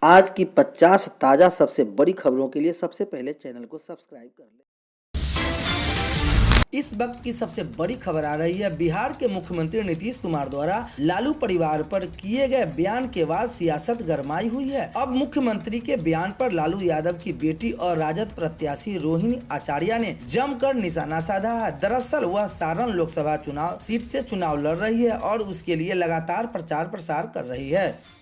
आज की 50 ताज़ा सबसे बड़ी खबरों के लिए सबसे पहले चैनल को सब्सक्राइब कर लें। इस वक्त की सबसे बड़ी खबर आ रही है बिहार के मुख्यमंत्री नीतीश कुमार द्वारा लालू परिवार पर किए गए बयान के बाद सियासत गरमाई हुई है। अब मुख्यमंत्री के बयान पर लालू यादव की बेटी और राजद प्रत्याशी रोहिणी आचार्य ने जमकर निशाना साधा है। दरअसल वह सारण लोकसभा चुनाव सीट से चुनाव लड़ रही है और उसके लिए लगातार प्रचार प्रसार कर रही है।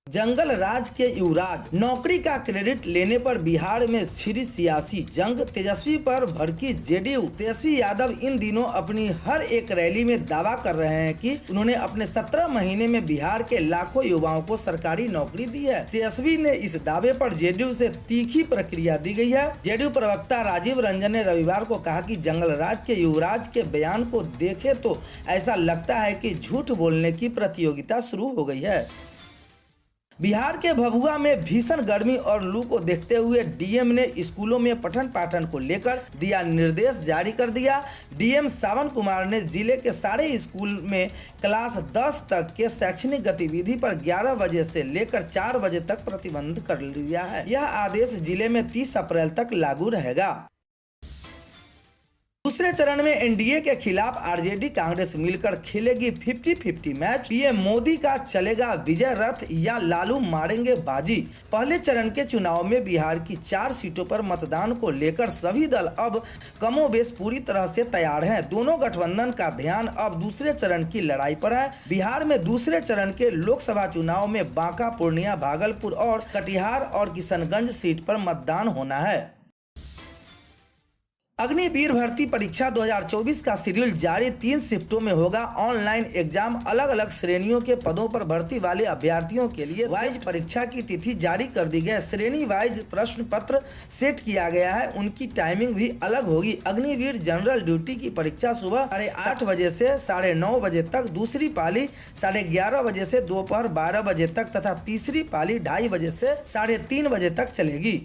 जंगल राज के युवराज नौकरी का क्रेडिट लेने पर बिहार में छिड़ी सियासी जंग। तेजस्वी पर भड़की जेडीयू। तेजस्वी यादव इन दिनों अपनी हर एक रैली में दावा कर रहे हैं कि उन्होंने अपने 17 महीने में बिहार के लाखों युवाओं को सरकारी नौकरी दी है। तेजस्वी ने इस दावे पर जेडीयू से तीखी प्रतिक्रिया दी गई है। जेडीयू प्रवक्ता राजीव रंजन ने रविवार को कहा कि जंगल राज के युवराज के बयान को देखे तो ऐसा लगता है कि झूठ बोलने की प्रतियोगिता शुरू हो गई है। बिहार के भभुआ में भीषण गर्मी और लू को देखते हुए डीएम ने स्कूलों में पठन पाठन को लेकर दिया निर्देश जारी कर दिया। डीएम सावन कुमार ने जिले के सारे स्कूल में क्लास 10 तक के शैक्षणिक गतिविधि पर 11 बजे से लेकर 4 बजे तक प्रतिबंध कर लिया है। यह आदेश जिले में 30 अप्रैल तक लागू रहेगा। दूसरे चरण में एनडीए के खिलाफ आरजेडी कांग्रेस मिलकर खेलेगी 50-50 मैच। पीएम मोदी का चलेगा विजय रथ या लालू मारेंगे बाजी। पहले चरण के चुनाव में बिहार की 4 सीटों पर मतदान को लेकर सभी दल अब कमोबेश पूरी तरह से तैयार हैं। दोनों गठबंधन का ध्यान अब दूसरे चरण की लड़ाई पर है। बिहार में दूसरे चरण के लोकसभा चुनाव में बांका, पूर्णिया, भागलपुर और कटिहार और किशनगंज सीट पर मतदान होना है। अग्निवीर भर्ती परीक्षा 2024 का शेड्यूल जारी। 3 शिफ्टों में होगा ऑनलाइन एग्जाम। अलग अलग श्रेणियों के पदों पर भर्ती वाले अभ्यर्थियों के लिए वाइज परीक्षा की तिथि जारी कर दी गई है। श्रेणी वाइज प्रश्न पत्र सेट किया गया है, उनकी टाइमिंग भी अलग होगी। अग्निवीर जनरल ड्यूटी की परीक्षा सुबह 8:30 बजे से 9:30 बजे तक, दूसरी पाली 11:30 बजे से दोपहर 12 बजे तक तथा तीसरी पाली 2:30 बजे से 3:30 बजे तक चलेगी।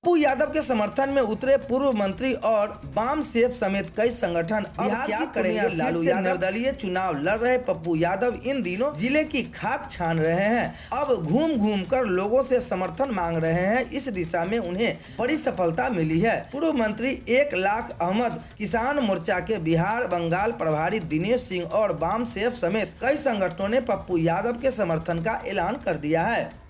पप्पू यादव के समर्थन में उतरे पूर्व मंत्री और वाम सेफ समेत कई संगठन। बिहार क्या करेंगे लालू यादव? निर्दलीय चुनाव लड़ रहे पप्पू यादव इन दिनों जिले की खाक छान रहे हैं। अब घूम घूम कर लोगों से समर्थन मांग रहे हैं। इस दिशा में उन्हें बड़ी सफलता मिली है। पूर्व मंत्री 1 लाख अहमद, किसान मोर्चा के बिहार बंगाल प्रभारी दिनेश सिंह और वाम सेफ समेत कई संगठनों ने पप्पू यादव के समर्थन का ऐलान कर दिया है।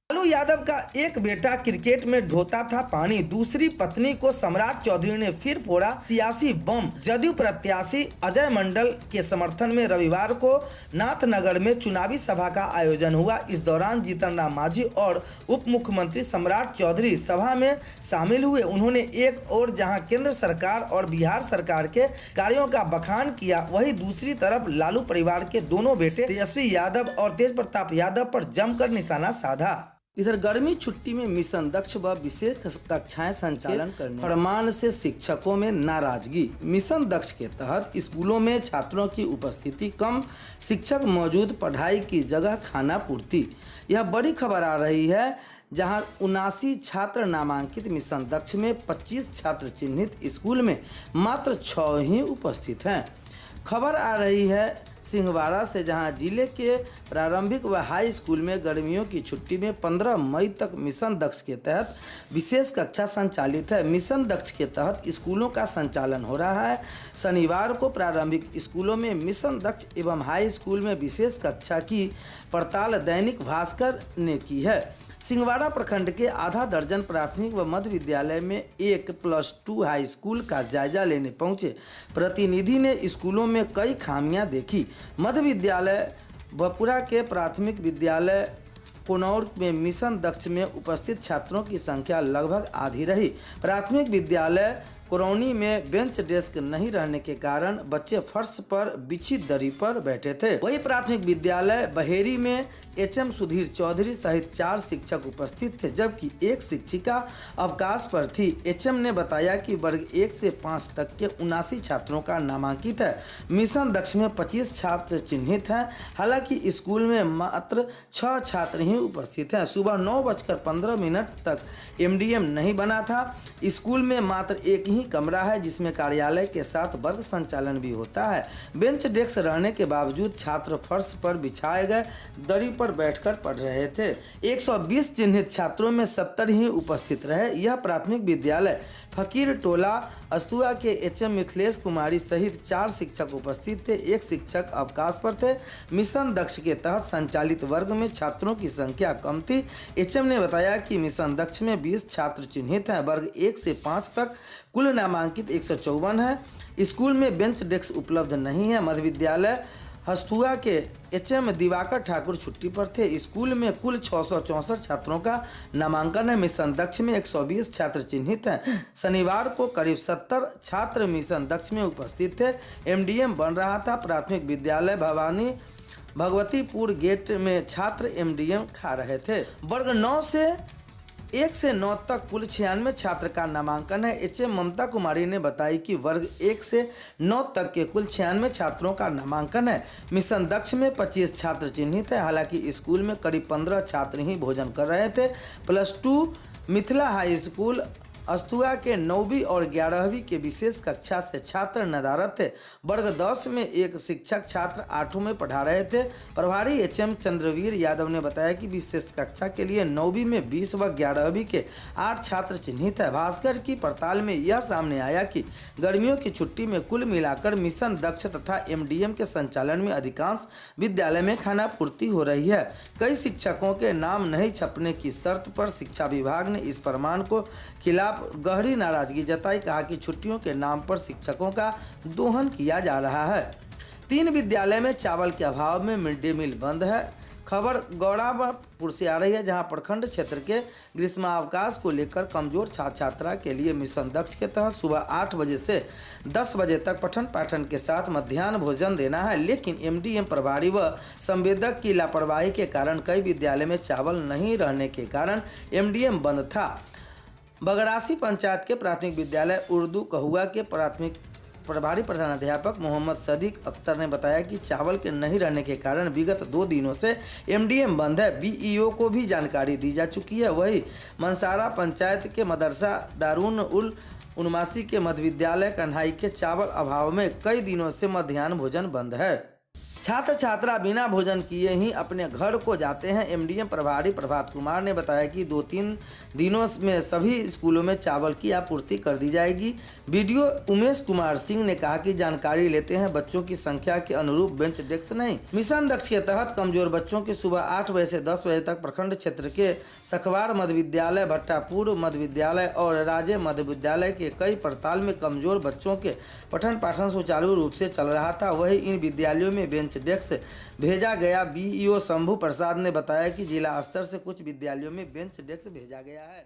लालू यादव का एक बेटा क्रिकेट में ढोता था पानी। दूसरी पत्नी को सम्राट चौधरी ने फिर फोड़ा सियासी बम। जदयू प्रत्याशी अजय मंडल के समर्थन में रविवार को नाथनगर में चुनावी सभा का आयोजन हुआ। इस दौरान जीतन राम मांझी और उप मुख्यमंत्री सम्राट चौधरी सभा में शामिल हुए। उन्होंने एक ओर जहां केंद्र सरकार और बिहार सरकार के कार्यों का बखान किया, वहीं दूसरी तरफ लालू परिवार के दोनों बेटे तेजस्वी यादव और तेज प्रताप यादव पर जमकर निशाना साधा। इधर गर्मी छुट्टी में मिशन दक्ष व विशेष कक्षाएं संचालन करने फरमान से शिक्षकों में नाराजगी। मिशन दक्ष के तहत स्कूलों में छात्रों की उपस्थिति कम, शिक्षक मौजूद, पढ़ाई की जगह खाना पूर्ति। यह बड़ी खबर आ रही है, जहां 79 छात्र नामांकित। मिशन दक्ष में 25 छात्र चिन्हित। स्कूल में मात्र 6 ही उपस्थित हैं। खबर आ रही है सिंहवाड़ा से, जहां जिले के प्रारंभिक व हाई स्कूल में गर्मियों की छुट्टी में 15 मई तक मिशन दक्ष के तहत विशेष कक्षा संचालित है। मिशन दक्ष के तहत स्कूलों का संचालन हो रहा है। शनिवार को प्रारंभिक स्कूलों में मिशन दक्ष एवं हाई स्कूल में विशेष कक्षा की पड़ताल दैनिक भास्कर ने की है। सिंहवाड़ा प्रखंड के आधा दर्जन प्राथमिक व मध्य विद्यालय में 1+2 हाई स्कूल का जायजा लेने पहुंचे प्रतिनिधि ने स्कूलों में कई खामियां देखी। मध्य विद्यालय बपुरा के प्राथमिक विद्यालय कोनौर में मिशन दक्ष में उपस्थित छात्रों की संख्या लगभग आधी रही। प्राथमिक विद्यालय कोरौनी में बेंच डेस्क नहीं रहने के कारण बच्चे फर्श पर बिछी दरी पर बैठे थे। वही प्राथमिक विद्यालय बहेरी में एचएम सुधीर चौधरी सहित 4 शिक्षक उपस्थित थे, जबकि एक शिक्षिका अवकाश पर थी। एचएम ने बताया कि वर्ग 1 से 5 तक के 79 छात्रों का नामांकित है। मिशन दक्ष में 25 छात्र चिन्हित हैं। हालांकि स्कूल में मात्र 6 छात्र ही उपस्थित हैं। सुबह 9:15 तक एमडीएम नहीं बना था। स्कूल में मात्र एक ही ही कमरा है जिसमें कार्यालय के साथ वर्ग संचालन भी होता है। बेंच डेस्क रहने के बावजूद छात्र फर्श पर बिछाए गए दरी पर बैठकर पढ़ रहे थे। 120 चिन्हित छात्रों में 70 ही उपस्थित रहे। यह प्राथमिक विद्यालय फकीर टोला अस्तुआ के एचएम मिथिलेश कुमारी सहित 4 शिक्षक उपस्थित थे। एक शिक्षक अवकाश पर थे। मिशन दक्ष के तहत संचालित वर्ग में छात्रों की संख्या कम थी। एचएम ने बताया कि मिशन दक्ष में 20 छात्र चिन्हित हैं। वर्ग 1 से 5 तक कुल नामांकित 154 है। स्कूल में बेंच डेस्क उपलब्ध नहीं है। मध्य विद्यालय हस्तुआ के एचएम दिवाकर ठाकुर छुट्टी पर थे। स्कूल में कुल 664 छात्रों का नामांकन है। मिशन दक्ष में 120 छात्र चिन्हित हैं। शनिवार को करीब 70 छात्र मिशन दक्ष में उपस्थित थे। एमडीएम बन रहा था। प्राथमिक विद्यालय भगवतीपुर गेट में छात्र एमडीएम खा रहे थे। वर्ग 9 से 1 से 9 तक कुल 96 छात्र का नामांकन है। एचएम ममता कुमारी ने बताई कि वर्ग 1 से 9 तक के कुल 96 छात्रों का नामांकन है। मिशन दक्ष में 25 छात्र चिन्हित है। हालांकि स्कूल में करीब 15 छात्र ही भोजन कर रहे थे। +2 मिथिला हाई स्कूल अस्तुआ के 9वीं और 11वीं के विशेष कक्षा से छात्र नदारत थे। वर्ग 10 में एक शिक्षक छात्र 8वीं में पढ़ा रहे थे। प्रभारी एचएम चंद्रवीर यादव ने बताया कि विशेष कक्षा के लिए 9वीं में 20 व 11वीं के 8 छात्र चिन्हित है। भास्कर की पड़ताल में यह सामने आया कि गर्मियों की छुट्टी में कुल मिलाकर मिशन दक्ष तथा एमडीएम के संचालन में अधिकांश विद्यालय में खाना पूर्ति हो रही है। कई शिक्षकों के नाम नहीं छपने की शर्त पर शिक्षा विभाग ने इस फरमान को खिलाफ गहरी नाराजगी जताई। कहा कि छुट्टियों के नाम पर शिक्षकों का दोहन किया जा रहा है। 3 विद्यालय में चावल के अभाव में मिड डे मील बंद है। खबर गौड़ापुर से आ रही है, जहां प्रखंड क्षेत्र के ग्रीष्मावकाश को लेकर कमजोर छात्र छात्रा के लिए मिशन दक्ष के तहत सुबह 8 बजे से 10 बजे तक पठन पाठन के साथ मध्याह्न भोजन देना है। लेकिन एमडीएम प्रभारी व संवेदक की लापरवाही के कारण कई विद्यालय में चावल नहीं रहने के कारण एमडीएम बंद था। बगरासी पंचायत के प्राथमिक विद्यालय उर्दू कहुआ के प्राथमिक प्रभारी प्रधानाध्यापक मोहम्मद सदीक अख्तर ने बताया कि चावल के नहीं रहने के कारण विगत 2 दिनों से एमडीएम बंद है। बीईओ को भी जानकारी दी जा चुकी है। वही मनसारा पंचायत के मदरसा दारुन उल उन्मासी के मध्य विद्यालय कन्हाई के चावल अभाव में कई दिनों से मध्याह्न भोजन बंद है। छात्र छात्रा बिना भोजन किए ही अपने घर को जाते हैं। एमडीएम प्रभारी प्रभात कुमार ने बताया कि 2-3 दिनों में सभी स्कूलों में चावल की आपूर्ति कर दी जाएगी। वीडियो उमेश कुमार सिंह ने कहा कि जानकारी लेते हैं बच्चों की संख्या के अनुरूप बेंच डेस्क नहीं। मिशन दक्ष के तहत कमजोर बच्चों की सुबह 8 बजे से 10 बजे तक प्रखंड क्षेत्र के सखवाड़ मध्य विद्यालय, भट्टापुर मध्य विद्यालय और राजे मध्य विद्यालय के कई पड़ताल में कमजोर बच्चों के पठन पाठन सुचारू रूप से चल रहा था। वही इन विद्यालयों में बेंच डेस्क भेजा गया। बीईओ शंभू प्रसाद ने बताया कि जिला स्तर से कुछ विद्यालयों में बेंच डेस्क भेजा गया है।